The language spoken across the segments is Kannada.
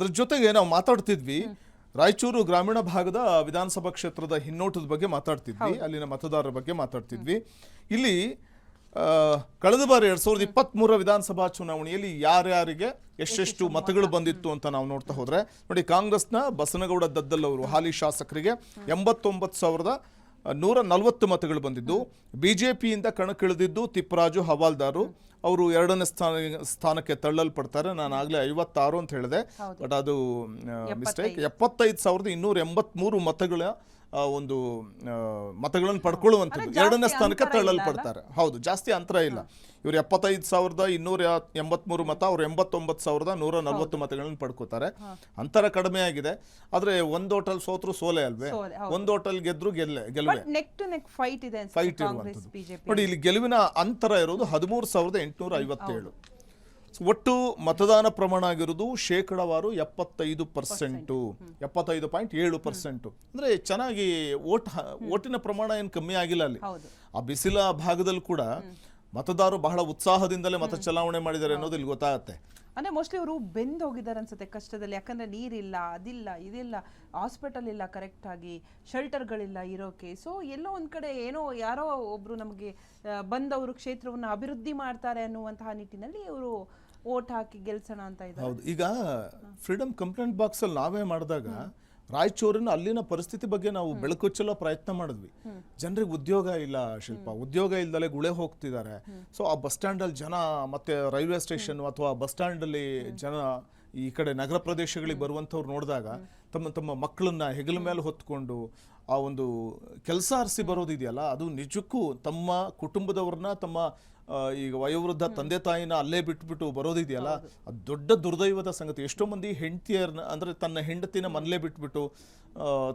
ಅದರ ಜೊತೆಗೆ ನಾವು ಮಾತಾಡ್ತಿದ್ವಿ ರಾಯಚೂರು ಗ್ರಾಮೀಣ ಭಾಗದ ವಿಧಾನಸಭಾ ಕ್ಷೇತ್ರದ ಹಿನ್ನೋಟದ ಬಗ್ಗೆ ಮಾತಾಡ್ತಿದ್ವಿ, ಅಲ್ಲಿನ ಮತದಾರರ ಬಗ್ಗೆ ಮಾತಾಡ್ತಿದ್ವಿ. ಇಲ್ಲಿ ಕಳೆದ ಬಾರಿ 2023 ವಿಧಾನಸಭಾ ಚುನಾವಣೆಯಲ್ಲಿ ಯಾರ್ಯಾರಿಗೆ ಎಷ್ಟೆಷ್ಟು ಮತಗಳು ಬಂದಿತ್ತು ಅಂತ ನಾವು ನೋಡ್ತಾ ಹೋದ್ರೆ ನೋಡಿ, ಕಾಂಗ್ರೆಸ್ನ ಬಸನಗೌಡ ದದ್ದಲ್ ಅವರು ಹಾಲಿ ಶಾಸಕರಿಗೆ 89,140 ಮತಗಳು ಬಂದಿದ್ದು, ಬಿಜೆಪಿಯಿಂದ ಕಣಕ್ಕಿಳಿದಿದ್ದು ತಿಪ್ಪರಾಜು ಹವಾಲ್ದಾರು ಅವರು 2ನೇ ಸ್ಥಾನಕ್ಕೆ ತಳ್ಳಲ್ಪಡ್ತಾರೆ. ನಾನು ಆಗ್ಲೇ 56 ಅಂತ ಹೇಳಿದೆ, ಬಟ್ ಅದು ಮಿಸ್ಟೇಕ್. 75,283 ಮತಗಳ ಒಂದು ಮತಗಳನ್ನು ಪಡ್ಕೊಳ್ಳುವಂಥದ್ದು 2ನೇ ಸ್ಥಾನಕ್ಕೆ ತಳ್ಳಲ್ಪಡ್ತಾರೆ. ಹೌದು, ಜಾಸ್ತಿ ಅಂತರ ಇಲ್ಲ. ಇವರು 75,283 ಮತ, ಅವರು 89,140 ಮತಗಳನ್ನು ಪಡ್ಕೋತಾರೆ. ಅಂತರ ಕಡಿಮೆ ಆಗಿದೆ. ಆದ್ರೆ ಒಂದು ಹೋಟೆಲ್ ಸೋತ್ರು ಸೋಲೆ ಅಲ್ವೇ, ಒಂದು ಹೋಟೆಲ್ ಗೆದ್ರು ಗೆಲುವೆ ಫೈಟ್ ಇರುವಂಥದ್ದು. ನೋಡಿ, ಇಲ್ಲಿ ಗೆಲುವಿನ ಅಂತರ ಇರೋದು 13,857. ಒಟ್ಟು ಮತದಾನ ಪ್ರಮಾಣ ಆಗಿರೋದು ಶೇಕಡವಾರು 75%, 75.7%. ಅಂದ್ರೆ ಚೆನ್ನಾಗಿ ಓಟಿನ ಪ್ರಮಾಣ ಏನು ಕಮ್ಮಿ ಆಗಿಲ್ಲ. ಅಲ್ಲಿ ಆ ಬಿಸಿಲ ಭಾಗದಲ್ಲಿ ಕೂಡ ಮತದಾರರು ಬಹಳ ಉತ್ಸಾಹದಿಂದಲೇ ಮತ ಚಲಾವಣೆ ಮಾಡಿದ್ದಾರೆ ಅನ್ನೋದು ಇಲ್ಲಿ ಗೊತ್ತಾಗತ್ತೆ. ಅಂದ್ರೆ ಮೋಸ್ಟ್ಲಿ ಅವರು ಬೆಂದ್ ಹೋಗಿದ್ದಾರೆ ಅನ್ಸುತ್ತೆ ಕಷ್ಟದಲ್ಲಿ. ಯಾಕಂದ್ರೆ ನೀರಿಲ್ಲ, ಅದಿಲ್ಲ, ಇದಿಲ್ಲ, ಹಾಸ್ಪಿಟಲ್ ಇಲ್ಲ, ಕರೆಕ್ಟ್ ಆಗಿ ಶೆಲ್ಟರ್ಗಳಿಲ್ಲ ಇರೋಕೆ. ಸೊ ಎಲ್ಲೋ ಒಂದ್ ಕಡೆ ಏನೋ ಯಾರೋ ಒಬ್ರು ನಮಗೆ ಬಂದವರು ಕ್ಷೇತ್ರವನ್ನು ಅಭಿವೃದ್ಧಿ ಮಾಡ್ತಾರೆ ಅನ್ನುವಂತಹ ನಿಟ್ಟಿನಲ್ಲಿ ಇವರು ಓಟ್ ಹಾಕಿ ಗೆಲ್ಸೋಣ ಅಂತ ಇದ್ದಾರೆ. ಹೌದು, ಈಗ ಫ್ರೀಡಮ್ ಕಂಪ್ಲೇಂಟ್ ಬಾಕ್ಸ್ ಅಲ್ಲಿ ನಾವೇ ಮಾಡಿದಾಗ ರಾಯಚೂರಿನ ಅಲ್ಲಿನ ಪರಿಸ್ಥಿತಿ ಬಗ್ಗೆ ನಾವು ಬೆಳಕುಚ್ಚಲು ಪ್ರಯತ್ನ ಮಾಡಿದ್ವಿ. ಜನರಿಗೆ ಉದ್ಯೋಗ ಇಲ್ಲ ಶಿಲ್ಪ, ಉದ್ಯೋಗ ಇಲ್ದಲೆ ಗುಳೆ ಹೋಗ್ತಿದ್ದಾರೆ. ಸೊ ಆ ಬಸ್ ಸ್ಟ್ಯಾಂಡ್ ಅಲ್ಲಿ ಜನ, ಮತ್ತೆ ರೈಲ್ವೆ ಸ್ಟೇಷನ್ ಅಥವಾ ಬಸ್ ಸ್ಟ್ಯಾಂಡ್ ಅಲ್ಲಿ ಜನ ಈ ಕಡೆ ನಗರ ಪ್ರದೇಶಗಳಿಗೆ ಬರುವಂಥವ್ರು ನೋಡಿದಾಗ ತಮ್ಮ ಮಕ್ಕಳನ್ನ ಹೆಗಲ ಮೇಲೆ ಹೊತ್ಕೊಂಡು ಆ ಒಂದು ಕೆಲಸ ಅರಿಸಿ ಬರೋದಿದೆಯಲ್ಲ, ಅದು ನಿಜಕ್ಕೂ ತಮ್ಮ ಕುಟುಂಬದವ್ರನ್ನ, ತಮ್ಮ ಈಗ ವಯೋವೃದ್ಧ ತಂದೆ ತಾಯಿನ ಅಲ್ಲೇ ಬಿಟ್ಬಿಟ್ಟು ಬರೋದಿದೆಯಲ್ಲ, ಅದು ದೊಡ್ಡ ದುರ್ದೈವದ ಸಂಗತಿ. ಎಷ್ಟೋ ಮಂದಿ ಹೆಂಡತಿಯರ್ನ, ಅಂದ್ರೆ ತನ್ನ ಹೆಂಡತಿನ ಮನೇಲೇ ಬಿಟ್ಬಿಟ್ಟು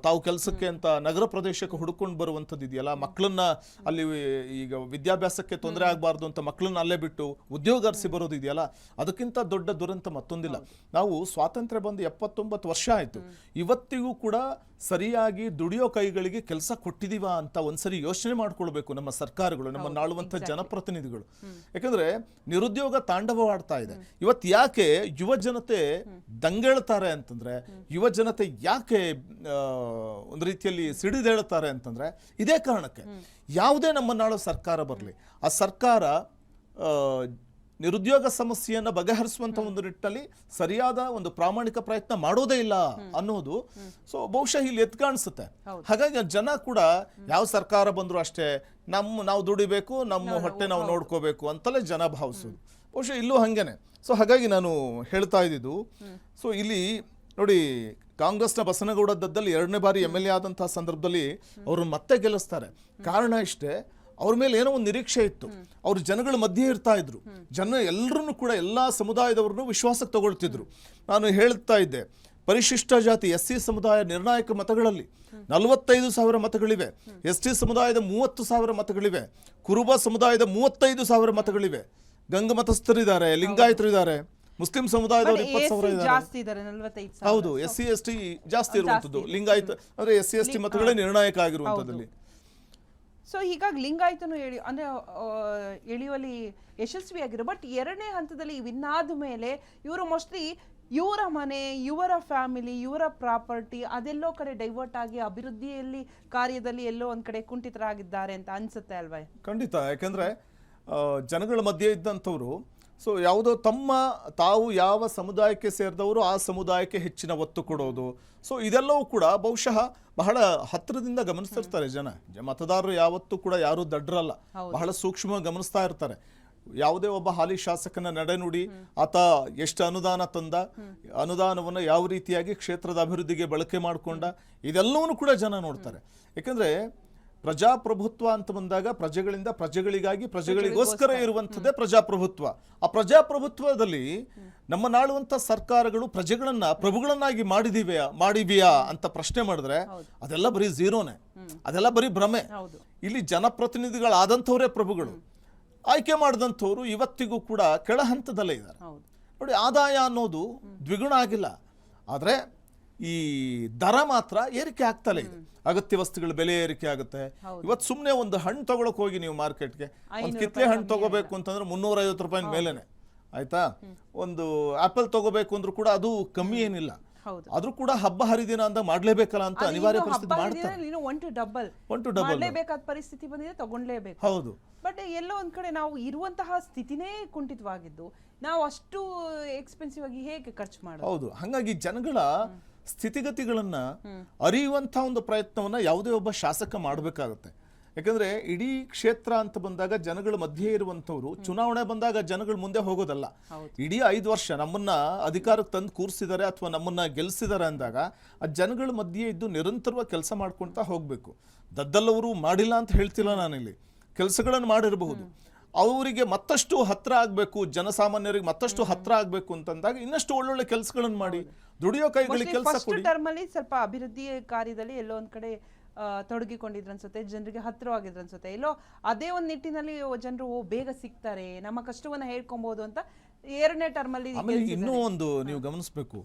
ತಾವು ಕೆಲಸಕ್ಕೆ ಅಂತ ನಗರ ಪ್ರದೇಶಕ್ಕೆ ಹುಡುಕೊಂಡು ಬರುವಂಥದ್ದು ಇದೆಯಲ್ಲ, ಮಕ್ಕಳನ್ನ ಅಲ್ಲಿ ಈಗ ವಿದ್ಯಾಭ್ಯಾಸಕ್ಕೆ ತೊಂದರೆ ಆಗಬಾರ್ದು ಅಂತ ಮಕ್ಕಳನ್ನ ಅಲ್ಲೇ ಬಿಟ್ಟು ಉದ್ಯೋಗ ಅರಿಸಿ ಬರೋದಿದೆಯಲ್ಲ, ಅದಕ್ಕಿಂತ ದೊಡ್ಡ ದುರಂತ ಮತ್ತೊಂದಿಲ್ಲ. ನಾವು ಸ್ವಾತಂತ್ರ್ಯ ಬಂದು 79 ವರ್ಷ ಆಯ್ತು, ಇವತ್ತಿಗೂ ಕೂಡ ಸರಿಯಾಗಿ ದುಡಿಯೋ ಕೈಗಳಿಗೆ ಕೆಲಸ ಕೊಟ್ಟಿದೀವ ಅಂತ ಒಂದ್ಸರಿ ಯೋಚನೆ ಮಾಡ್ಕೊಳ್ಬೇಕು ನಮ್ಮ ಸರ್ಕಾರಗಳು, ನಮ್ಮ ನಾಳುವಂಥ ಜನಪ್ರತಿನಿಧಿಗಳು. ಯಾಕಂದ್ರೆ ನಿರುದ್ಯೋಗ ತಾಂಡವವಾಡ್ತಾ ಇದೆ. ಇವತ್ತು ಯಾಕೆ ಯುವ ಜನತೆ ದಂಗೆಳ್ತಾರೆ ಅಂತಂದ್ರೆ, ಯುವ ಜನತೆ ಯಾಕೆ ಒಂದು ರೀತಿಯಲ್ಲಿ ಸಿಡಿದೇಳುತ್ತಾರೆ ಅಂತಂದ್ರೆ ಇದೇ ಕಾರಣಕ್ಕೆ. ಯಾವುದೇ ನಮ್ಮ ನಾಳು ಸರ್ಕಾರ ಬರಲಿ, ಆ ಸರ್ಕಾರ ನಿರುದ್ಯೋಗ ಸಮಸ್ಯೆಯನ್ನ ಬಗೆಹರಿಸುವಂತ ಒಂದು ನಿಟ್ಟಿನಲ್ಲಿ ಸರಿಯಾದ ಒಂದು ಪ್ರಾಮಾಣಿಕ ಪ್ರಯತ್ನ ಮಾಡೋದೇ ಇಲ್ಲ ಅನ್ನೋದು ಸೊ ಬಹುಶಃ ಇಲ್ಲಿ ಎದ್ದು ಕಾಣಿಸುತ್ತೆ. ಹಾಗಾಗಿ ಜನ ಕೂಡ ಯಾವ ಸರ್ಕಾರ ಬಂದ್ರು ಅಷ್ಟೇ ನಾವು ದುಡಿಬೇಕು, ನಮ್ಮ ಹೊಟ್ಟೆ ನಾವು ನೋಡ್ಕೋಬೇಕು ಅಂತಲೇ ಜನ ಭಾವಿಸೋದು. ಬಹುಶಃ ಇಲ್ಲೂ ಹಂಗೇನೆ. ಸೊ ಹಾಗಾಗಿ ನಾನು ಹೇಳ್ತಾ ಇದ್ದಿದ್ದು, ಸೊ ಇಲ್ಲಿ ನೋಡಿ, ಕಾಂಗ್ರೆಸ್ನ ಬಸನಗೌಡ ದದ್ದಲ್ 2ನೇ ಬಾರಿ MLA ಆದಂತಹ ಸಂದರ್ಭದಲ್ಲಿ ಅವ್ರನ್ನ ಮತ್ತೆ ಗೆಲ್ಲಿಸ್ತಾರೆ. ಕಾರಣ ಇಷ್ಟೇ, ಅವ್ರ ಮೇಲೆ ಏನೋ ಒಂದು ನಿರೀಕ್ಷೆ ಇತ್ತು. ಅವ್ರು ಜನಗಳ ಮಧ್ಯೆ ಇರ್ತಾ ಇದ್ರು, ಜನ ಎಲ್ಲರನ್ನು ಕೂಡ ಎಲ್ಲಾ ಸಮುದಾಯದವ್ರನ್ನು ವಿಶ್ವಾಸಕ್ಕೆ ತಗೊಳ್ತಿದ್ರು. ನಾನು ಹೇಳ್ತಾ ಇದ್ದೆ, ಪರಿಶಿಷ್ಟ ಜಾತಿ SC ಸಮುದಾಯ ನಿರ್ಣಾಯಕ ಮತಗಳಲ್ಲಿ 45,000 ಮತಗಳಿವೆ, ST ಸಮುದಾಯದ 30,000 ಮತಗಳಿವೆ, ಕುರುಬ ಸಮುದಾಯದ 35,000 ಮತಗಳಿವೆ, ಗಂಗ ಮತಸ್ಥರಿದ್ದಾರೆ, ಲಿಂಗಾಯತರಿದ್ದಾರೆ, ಮುಸ್ಲಿಂ ಸಮುದಾಯದವರು 20,000 ಹೌದು, SC ST ಜಾಸ್ತಿ ಇರುವಂತದ್ದು, ಲಿಂಗಾಯತ ಅಂದ್ರೆ SC ST ಮತಗಳೇ ನಿರ್ಣಾಯಕ ಆಗಿರುವಂತದ್ದಲ್ಲಿ. ಸೊ ಹೀಗಾಗಿ ಲಿಂಗಾಯತನು ಎಳೆಯುವಲ್ಲಿ ಯಶಸ್ವಿಯಾಗಿರೋ. ಬಟ್ 2ನೇ ಹಂತದಲ್ಲಿ ವಿನ್ ಆದ ಮೇಲೆ ಇವರು ಮೋಸ್ಟ್ಲಿ ಇವರ ಮನೆ, ಇವರ ಫ್ಯಾಮಿಲಿ, ಇವರ ಪ್ರಾಪರ್ಟಿ ಅದೆಲ್ಲೋ ಕಡೆ ಡೈವರ್ಟ್ ಆಗಿ ಅಭಿವೃದ್ಧಿಯಲ್ಲಿ ಕಾರ್ಯದಲ್ಲಿ ಎಲ್ಲೋ ಒಂದ್ ಕಡೆ ಕುಂಠಿತರಾಗಿದ್ದಾರೆ ಅಂತ ಅನ್ಸುತ್ತೆ ಅಲ್ವಾ? ಖಂಡಿತ. ಯಾಕಂದ್ರೆ ಜನಗಳ ಮಧ್ಯೆ ಇದ್ದಂಥವ್ರು ಸೊ ಯಾವುದೋ ತಾವು ಯಾವ ಸಮುದಾಯಕ್ಕೆ ಸೇರಿದವರು ಆ ಸಮುದಾಯಕ್ಕೆ ಹೆಚ್ಚಿನ ಒತ್ತು ಕೊಡೋದು, ಸೊ ಇದೆಲ್ಲವೂ ಕೂಡ ಬಹುಶಃ ಬಹಳ ಹತ್ತಿರದಿಂದ ಗಮನಿಸ್ತಿರ್ತಾರೆ ಜನ. ಮತದಾರರು ಯಾವತ್ತೂ ಕೂಡ ಯಾರು ದಡ್ರಲ್ಲ, ಬಹಳ ಸೂಕ್ಷ್ಮವಾಗಿ ಗಮನಿಸ್ತಾ ಇರ್ತಾರೆ. ಯಾವುದೇ ಒಬ್ಬ ಹಾಲಿ ಶಾಸಕನ ನಡೆನುಡಿ, ಆತ ಎಷ್ಟು ಅನುದಾನ ತಂದ, ಅನುದಾನವನ್ನು ಯಾವ ರೀತಿಯಾಗಿ ಕ್ಷೇತ್ರದ ಅಭಿವೃದ್ಧಿಗೆ ಬಳಕೆ ಮಾಡಿಕೊಂಡ, ಇದೆಲ್ಲವನ್ನೂ ಕೂಡ ಜನ ನೋಡ್ತಾರೆ. ಯಾಕಂದ್ರೆ ಪ್ರಜಾಪ್ರಭುತ್ವ ಅಂತ ಬಂದಾಗ ಪ್ರಜೆಗಳಿಂದ ಪ್ರಜೆಗಳಿಗಾಗಿ ಪ್ರಜೆಗಳಿಗೋಸ್ಕರ ಇರುವಂಥದ್ದೇ ಪ್ರಜಾಪ್ರಭುತ್ವ. ಆ ಪ್ರಜಾಪ್ರಭುತ್ವದಲ್ಲಿ ನಮ್ಮ ನಾಳುವಂತ ಸರ್ಕಾರಗಳು ಪ್ರಜೆಗಳನ್ನ ಪ್ರಭುಗಳನ್ನಾಗಿ ಮಾಡಿದೀಯಾ ಅಂತ ಪ್ರಶ್ನೆ ಮಾಡಿದ್ರೆ ಅದೆಲ್ಲ ಬರೀ ಝೀರೋನೇ, ಅದೆಲ್ಲ ಬರೀ ಭ್ರಮೆ. ಇಲ್ಲಿ ಜನಪ್ರತಿನಿಧಿಗಳಾದಂಥವರೇ ಪ್ರಭುಗಳು, ಆಯ್ಕೆ ಮಾಡಿದಂಥವ್ರು ಇವತ್ತಿಗೂ ಕೂಡ ಕೆಳ ಹಂತದಲ್ಲೇ ಇದ್ದಾರೆ. ನೋಡಿ, ಆದಾಯ ಅನ್ನೋದು ದ್ವಿಗುಣ ಆಗಿಲ್ಲ, ಆದ್ರೆ ಈ ದರ ಮಾತ್ರ ಏರಿಕೆ ಆಗ್ತಲೇ ಇದೆ. ಅಗತ್ಯ ವಸ್ತುಗಳ ಬೆಲೆ ಏರಿಕೆ ಆಗುತ್ತೆ. ಇವತ್ತು ಸುಮ್ಮನೆ ಒಂದು ಹಣ್ಣು ತಗೊಳಕ್ ಹೋಗಿ ನೀವು ಮಾರ್ಕೆಟ್ಗೆ ಒಂದು ಕಿತ್ಲೆ ಹಣ್ಣು ತಗೋಬೇಕು ಅಂತಂದ್ರೆ 350 ರೂಪಾಯಿ ಮೇಲೆನೆ. ಆಯ್ತಾ, ಒಂದು ಆಪಲ್ ತಗೋಬೇಕು ಅಂದ್ರೂ ಕೂಡ ಅದು ಕಮ್ಮಿ ಏನಿಲ್ಲ, ಹೌದು. ಆದ್ರೂ ಕೂಡ ಹಬ್ಬ ಹರಿದಿನ ಅಂತ ಮಾಡ್ಲೇಬೇಕಲ್ಲ ಅಂತ ಅನಿವಾರ್ಯ ಪರಿಸ್ಥಿತಿ ಮಾಡ್ತಾರೆ. ಒನ್ ಟು ಡಬಲ್ ಮಾಡಲೇಬೇಕಾದ ಪರಿಸ್ಥಿತಿ ಬಂದಿದೆ, ತಗೊಂಡ್ಲೇಬೇಕು. ಹೌದು. ಬಟ್ ಎಲ್ಲೋ ಒಂದ್ ಕಡೆ ನಾವು ಇರುವಂತಹ ಸ್ಥಿತಿನೇ ಕುಂಠಿತವಾಗಿದ್ದು ನಾವು ಅಷ್ಟು ಎಕ್ಸ್ಪೆನ್ಸಿವ್ ಆಗಿ ಹೇಗೆ ಖರ್ಚು ಮಾಡೋದು? ಹೌದು. ಹಾಗಾಗಿ ಜನಗಳ ಸ್ಥಿತಿಗತಿಗಳನ್ನ ಅರಿಯುವಂತ ಒಂದು ಪ್ರಯತ್ನವನ್ನ ಯಾವುದೇ ಒಬ್ಬ ಶಾಸಕ ಮಾಡಬೇಕಾಗುತ್ತೆ. ಯಾಕಂದ್ರೆ ಇಡೀ ಕ್ಷೇತ್ರ ಅಂತ ಬಂದಾಗ ಜನಗಳ ಮಧ್ಯೆ ಇರುವಂತವ್ರು, ಚುನಾವಣೆ ಬಂದಾಗ ಜನಗಳ ಮುಂದೆ ಹೋಗೋದಲ್ಲ. ಇಡೀ 5 ವರ್ಷ ನಮ್ಮನ್ನ ಅಧಿಕಾರಕ್ಕೆ ತಂದು ಕೂರಿಸಿದ್ದಾರೆ ಅಥವಾ ನಮ್ಮನ್ನ ಗೆಲ್ಲಿಸಿದ್ದಾರೆ ಅಂದಾಗ ಆ ಜನಗಳ ಮಧ್ಯೆ ಇದ್ದು ನಿರಂತರವಾಗಿ ಕೆಲಸ ಮಾಡ್ಕೊಳ್ತಾ ಹೋಗ್ಬೇಕು. ದದ್ದಲ್ಲವರು ಮಾಡಿಲ್ಲ ಅಂತ ಹೇಳ್ತಿಲ್ಲ ನಾನಿಲ್ಲಿ, ಕೆಲಸಗಳನ್ನು ಮಾಡಿರಬಹುದು. ಅವರಿಗೆ ಮತ್ತಷ್ಟು ಹತ್ರ ಆಗ್ಬೇಕು, ಜನಸಾಮಾನ್ಯರಿಗೆ ಮತ್ತಷ್ಟು ಹತ್ರ ಆಗ್ಬೇಕು ಅಂತಂದಾಗ ಇನ್ನಷ್ಟು ಒಳ್ಳೊಳ್ಳೆ ಕೆಲಸಗಳನ್ನು ಮಾಡಿ, ದುಡಿಯೋ ಕೈಗಳಿಗೆ ಕೆಲಸ ಕೊಡಿ. ಟರ್ಮ್ ಅಲ್ಲಿ ಸ್ವಲ್ಪ ಅಭಿವೃದ್ಧಿ ಕಾರ್ಯದಲ್ಲಿ ಎಲ್ಲೋ ಒಂದ್ ಕಡೆ ತೊಡಗಿಕೊಂಡಿದ್ರು ಅನ್ಸುತ್ತೆ, ಜನರಿಗೆ ಹತ್ರವಾಗಿದ್ರು ಅನ್ಸುತ್ತೆ. ಎಲ್ಲೋ ಅದೇ ಒಂದು ನಿಟ್ಟಿನಲ್ಲಿ ಜನರು ಬೇಗ ಸಿಗ್ತಾರೆ, ನಮ್ಮ ಕಷ್ಟವನ್ನ ಹೇಳ್ಕೊಬಹುದು ಅಂತ 2ನೇ ಟರ್ಮ್ ಅಲ್ಲಿ. ಆಮೇಲೆ ಇನ್ನೂ ಒಂದು ನೀವು ಗಮನಿಸಬೇಕು,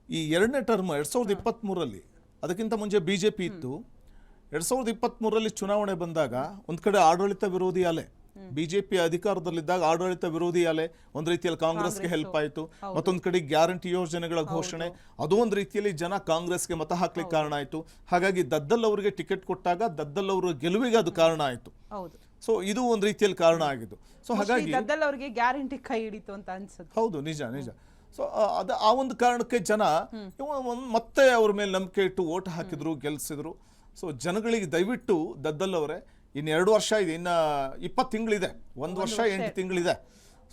ಈ 2ನೇ ಟರ್ಮ್ 2023ರಲ್ಲಿ, ಅದಕ್ಕಿಂತ ಮುಂಚೆ ಬಿಜೆಪಿ ಇತ್ತು. 2023ರಲ್ಲಿ ಚುನಾವಣೆ ಬಂದಾಗ ಒಂದ್ ಕಡೆ ಆಡಳಿತ ವಿರೋಧಿ ಅಲೆ, ಬಿಜೆಪಿ ಅಧಿಕಾರದಲ್ಲಿದ್ದಾಗ ಆಡಳಿತ ವಿರೋಧಿ ಅಲೆ ಒಂದ್ ರೀತಿಯಲ್ಲಿ ಕಾಂಗ್ರೆಸ್ಗೆ ಹೆಲ್ಪ್ ಆಯ್ತು. ಮತ್ತೊಂದ್ ಕಡೆ ಗ್ಯಾರಂಟಿ ಯೋಜನೆಗಳ ಘೋಷಣೆ, ಅದು ಒಂದ್ ರೀತಿಯಲ್ಲಿ ಜನ ಕಾಂಗ್ರೆಸ್ಗೆ ಮತ ಹಾಕ್ಲಿಕ್ಕೆ ಕಾರಣ ಆಯ್ತು. ಹಾಗಾಗಿ ದದ್ದಲ್ ಅವರಿಗೆ ಟಿಕೆಟ್ ಕೊಟ್ಟಾಗ ದದ್ದಲ್ ಅವರ ಗೆಲುವಿಗೆ ಅದು ಕಾರಣ ಆಯ್ತು. ಸೊ ಇದು ಒಂದ್ ರೀತಿಯಲ್ಲಿ ಕಾರಣ ಆಗಿದ್ದು. ಸೊ ಹಾಗಾಗಿ ದದ್ದಲ್ ಅವರಿಗೆ ಗ್ಯಾರಂಟಿ ಕೈ ಹಿಡಿತು ಅಂತ ಅನ್ಸುತ್ತೆ. ಹೌದು, ನಿಜ ನಿಜ. ಸೊ ಆ ಒಂದು ಕಾರಣಕ್ಕೆ ಜನ ಮತ್ತೆ ಅವ್ರ ಮೇಲೆ ನಂಬಿಕೆ ಇಟ್ಟು ಓಟ್ ಹಾಕಿದ್ರು, ಗೆಲ್ಸಿದ್ರು. ಸೊ ಜನಗಳಿಗೆ ದಯವಿಟ್ಟು ದದ್ದಲ್ ಅವರೇ, ಇನ್ನು 2 ವರ್ಷ ಇದೆ, ಇನ್ನು 20 ತಿಂಗಳಿದೆ, 1 ವರ್ಷ 8 ತಿಂಗಳಿದೆ.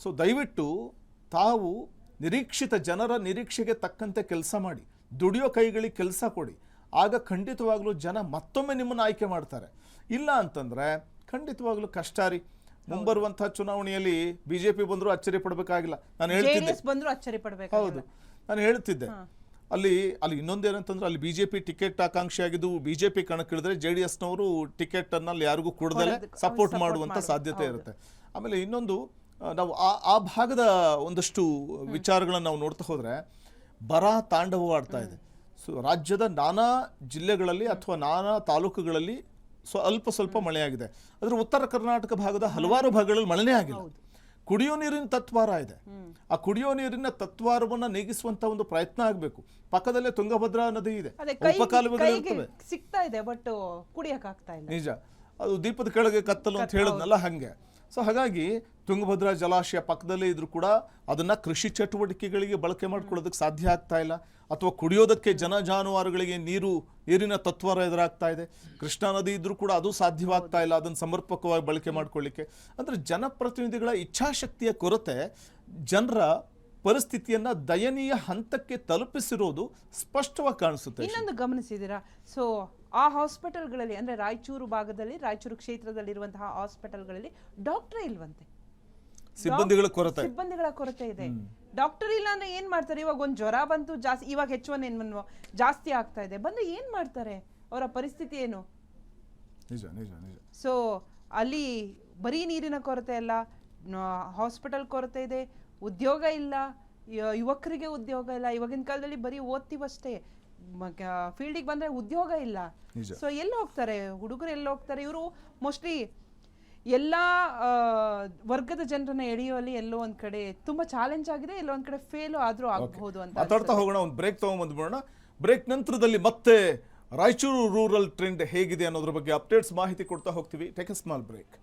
ಸೊ ದಯವಿಟ್ಟು ತಾವು ನಿರೀಕ್ಷಿತ ಜನರ ನಿರೀಕ್ಷೆಗೆ ತಕ್ಕಂತೆ ಕೆಲಸ ಮಾಡಿ, ದುಡಿಯೋ ಕೈಗಳಿಗೆ ಕೆಲಸ ಕೊಡಿ. ಆಗ ಖಂಡಿತವಾಗ್ಲೂ ಜನ ಮತ್ತೊಮ್ಮೆ ನಿಮ್ಮನ್ನು ಆಯ್ಕೆ ಮಾಡ್ತಾರೆ. ಇಲ್ಲ ಅಂತಂದ್ರೆ ಖಂಡಿತವಾಗ್ಲೂ ಕಷ್ಟ ರೀ. ಮುಂಬರುವಂತಹ ಚುನಾವಣೆಯಲ್ಲಿ ಬಿಜೆಪಿ ಬಂದರೂ ಅಚ್ಚರಿ ಪಡಬೇಕಾಗಿಲ್ಲ. ನಾನು ಹೇಳ್ತಿದ್ದೆ, ಹೌದು, ನಾನು ಹೇಳ್ತಿದ್ದೆ ಅಲ್ಲಿ ಇನ್ನೊಂದೇನಂತಂದ್ರೆ, ಅಲ್ಲಿ ಬಿಜೆಪಿ ಟಿಕೆಟ್ ಆಕಾಂಕ್ಷಿ ಆಗಿದ್ದು ಬಿಜೆಪಿ ಕಣಕ್ಕಿಳಿದ್ರೆ JDSನವರು ಟಿಕೆಟ್ ಅನ್ನ ಅಲ್ಲಿ ಯಾರಿಗೂ ಕೊಡದಲೆ ಸಪೋರ್ಟ್ ಮಾಡುವಂತ ಸಾಧ್ಯತೆ ಇರುತ್ತೆ. ಆಮೇಲೆ ಇನ್ನೊಂದು, ನಾವು ಆ ಭಾಗದ ಒಂದಷ್ಟು ವಿಚಾರಗಳನ್ನು ನಾವು ನೋಡ್ತಾ ಹೋದ್ರೆ ಬರ ತಾಂಡವವಾಡ್ತಾ ಇದೆ. ಸೊ ರಾಜ್ಯದ ನಾನಾ ಜಿಲ್ಲೆಗಳಲ್ಲಿ ಅಥವಾ ನಾನಾ ತಾಲೂಕುಗಳಲ್ಲಿ ಸ್ವಲ್ಪ ಮಳೆಯಾಗಿದೆ. ಅದ್ರ ಉತ್ತರ ಕರ್ನಾಟಕ ಭಾಗದ ಹಲವಾರು ಭಾಗಗಳಲ್ಲಿ ಮಳೆನೇ ಆಗಿಲ್ಲ. ಕುಡಿಯೋ ನೀರಿನ ತತ್ವಾರ ಇದೆ. ಆ ಕುಡಿಯೋ ನೀರಿನ ತತ್ವಾರವನ್ನ ನೀಗಿಸುವಂತ ಒಂದು ಪ್ರಯತ್ನ ಆಗಬೇಕು. ಪಕ್ಕದಲ್ಲೇ ತುಂಗಭದ್ರಾ ನದಿ ಇದೆ, ಉಪಕಾಲುವೆಗಳಿರ್ತವೆ, ಸಿಗ್ತಾ ಇದೆ, ಬಟ್ ಕುಡಿಯಕ್ಕೆ ಆಗ್ತಾ ಇಲ್ಲ. ನಿಜ, ಅದು ದೀಪದ ಕೆಳಗೆ ಕತ್ತಲು ಅಂತ ಹೇಳದ್ನಲ್ಲ ಹಂಗೆ. ಸೊ ಹಾಗಾಗಿ ತುಂಗಭದ್ರಾ ಜಲಾಶಯ ಪಕ್ಕದಲ್ಲೇ ಇದ್ರೂ ಕೂಡ ಅದನ್ನ ಕೃಷಿ ಚಟುವಟಿಕೆಗಳಿಗೆ ಬಳಕೆ ಮಾಡ್ಕೊಳ್ಳೋದಕ್ಕೆ ಸಾಧ್ಯ ಆಗ್ತಾ ಇಲ್ಲ, ಅಥವಾ ಕುಡಿಯೋದಕ್ಕೆ ಜನ ಜಾನುವಾರುಗಳಿಗೆ ನೀರಿನ ತತ್ವಾರ ಎದುರಾಗ್ತಾ ಇದೆ. ಕೃಷ್ಣಾ ನದಿ ಇದ್ರೂ ಕೂಡ ಅದು ಸಾಧ್ಯವಾಗ್ತಾ ಇಲ್ಲ ಅದನ್ನು ಸಮರ್ಪಕವಾಗಿ ಬಳಕೆ ಮಾಡ್ಕೊಳ್ಳಿಕ್ಕೆ. ಅಂದ್ರೆ ಜನಪ್ರತಿನಿಧಿಗಳ ಇಚ್ಛಾಶಕ್ತಿಯ ಕೊರತೆ ಜನರ ಪರಿಸ್ಥಿತಿಯನ್ನ ದಯನೀಯ ಹಂತಕ್ಕೆ ತಲುಪಿಸಿರೋದು ಸ್ಪಷ್ಟವಾಗಿ ಕಾಣಿಸುತ್ತೆ. ಇನ್ನೊಂದು ಗಮನಿಸಿದ್ದೀರಾ, ಸೊ ಆ ಹಾಸ್ಪಿಟಲ್ಗಳಲ್ಲಿ, ಅಂದ್ರೆ ರಾಯಚೂರು ಭಾಗದಲ್ಲಿ, ರಾಯಚೂರು ಕ್ಷೇತ್ರದಲ್ಲಿರುವಂತಹ ಹಾಸ್ಪಿಟಲ್ಗಳಲ್ಲಿ ಡಾಕ್ಟರ್ ಇಲ್ವಂತೆ, ಸಿಬ್ಬಂದಿಗಳ ಕೊರತೆ ಇದೆ. ಡಾಕ್ಟರ್ ಇಲ್ಲ ಅಂದ್ರೆ ಏನ್ ಮಾಡ್ತಾರೆ? ಇವಾಗ ಒಂದ್ ಜ್ವರ ಬಂತು ಜಾಸ್ತಿ, ಇವಾಗ H1N1 ಜಾಸ್ತಿ ಆಗ್ತಾ ಇದೆ, ಬಂದು ಏನ್ ಮಾಡ್ತಾರೆ? ಅವರ ಪರಿಸ್ಥಿತಿ ಏನು? ಸೊ ಅಲ್ಲಿ ಬರೀ ನೀರಿನ ಕೊರತೆ ಅಲ್ಲ, ಹಾಸ್ಪಿಟಲ್ ಕೊರತೆ ಇದೆ, ಉದ್ಯೋಗ ಇಲ್ಲ, ಯುವಕರಿಗೆ ಉದ್ಯೋಗ ಇಲ್ಲ. ಇವಾಗಿನ ಕಾಲದಲ್ಲಿ ಬರೀ ಓದ್ತೀವಷ್ಟೇ, ಫೀಲ್ಡಿಗೆ ಬಂದ್ರೆ ಉದ್ಯೋಗ ಇಲ್ಲ. ಸೊ ಎಲ್ಲಿ ಹೋಗ್ತಾರೆ ಹುಡುಗರು? ಎಲ್ಲಿ ಹೋಗ್ತಾರೆ? ಇವರು ಮೋಸ್ಟ್ಲಿ ಎಲ್ಲಾ ವರ್ಗದ ಜನರನ್ನ ಎಳೆಯುವಲ್ಲಿ ಎಲ್ಲೋ ಒಂದ್ ಕಡೆ ತುಂಬಾ ಚಾಲೆಂಜ್ ಆಗಿದೆ, ಎಲ್ಲೋ ಒಂದ್ ಕಡೆ ಫೇಲ್ ಆದ್ರೂ ಆಗಬಹುದು ಅಂತ ಮಾತಾಡ್ತಾ ಹೋಗೋಣ. ಒಂದು ಬ್ರೇಕ್ ತಗೊಂಡ್ಬಂದ್ಬಿಡೋಣ. ಬ್ರೇಕ್ ನಂತರದಲ್ಲಿ ಮತ್ತೆ ರಾಯಚೂರು ರೂರಲ್ ಟ್ರೆಂಡ್ ಹೇಗಿದೆ ಅನ್ನೋದ್ರ ಬಗ್ಗೆ ಅಪ್ಡೇಟ್ಸ್ ಮಾಹಿತಿ ಕೊಡ್ತಾ ಹೋಗ್ತೀವಿ. Take a small break.